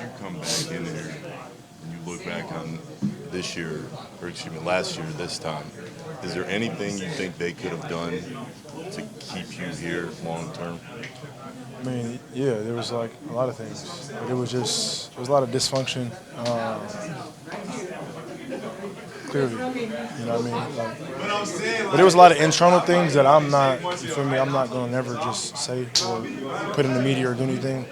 you come back in there and you look back on this year, or excuse me, last year, this time, is there anything you think they could have done to keep you here long term? I mean, yeah, there was like a lot of things, but it was a lot of dysfunction. Clearly, you know what I mean. But there was a lot of internal things that I'm not. You feel me? I'm not gonna never just say or put in the media or do anything.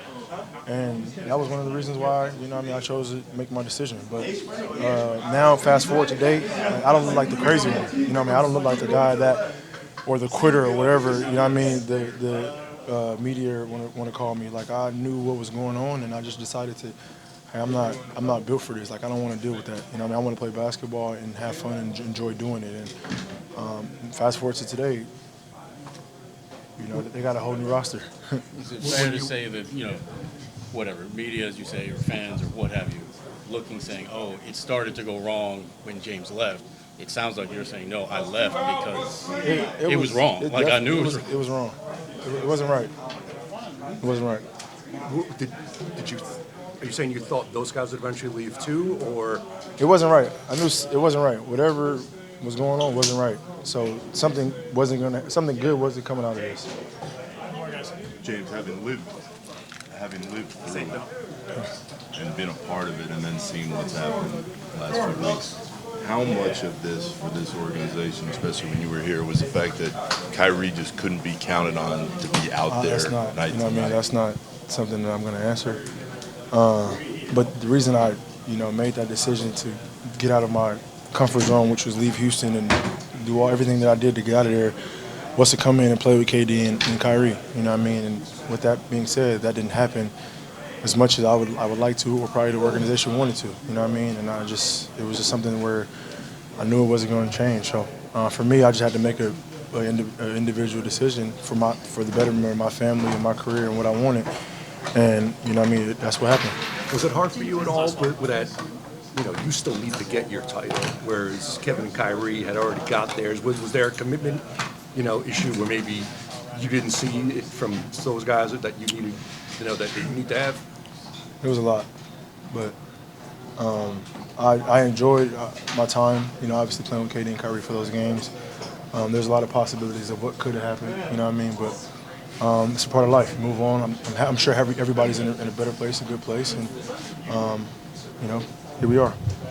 And that was one of the reasons why, you know what I mean, I chose to make my decision. But now, fast forward to date, like, I don't look like the crazy one. You know what I mean? I don't look like the guy that, or the quitter or whatever, you know what I mean, the media want to call me. Like, I knew what was going on, and I just decided to, hey, I'm not built for this. Like, I don't want to deal with that. You know what I mean? I want to play basketball and have fun and enjoy doing it. And fast forward to today, you know, they got a whole new roster. Is it fair to say that, whatever, media, as you say, or fans or what have you, looking, saying, oh, it started to go wrong when James left? It sounds like you're saying, no, I left because it was wrong. I knew it was wrong. It was wrong. It wasn't right. It wasn't right. Are you saying you thought those guys would eventually leave too, or? It wasn't right. I knew it wasn't right. Whatever was going on wasn't right. So something good wasn't coming out of this. James, having lived through it and been a part of it and then seeing what's happened the last few weeks, how much of this for this organization, especially when you were here, was the fact that Kyrie just couldn't be counted on to be out there? That's not, night you know what I mean? night? That's not something that I'm going to answer. But the reason I, made that decision to get out of my comfort zone, which was leave Houston and do everything that I did to get out of there, was to come in and play with KD and Kyrie. You know what I mean? And with that being said, that didn't happen as much as I would like to, or probably the organization wanted to. You know what I mean? And it was just something where I knew it wasn't going to change. So for me, I just had to make an individual decision for the betterment of my family and my career and what I wanted. And you know what I mean? That's what happened. Was it hard for you at all with that? You still need to get your title, whereas Kevin and Kyrie had already got theirs. Was there a commitment, issue where maybe you didn't see it from those guys that you needed, that you need to have? It was a lot, but I enjoyed my time. Obviously playing with KD and Kyrie for those games. There's a lot of possibilities of what could have happened. You know what I mean? But it's a part of life. Move on. I'm sure everybody's in a better place, a good place, and here we are.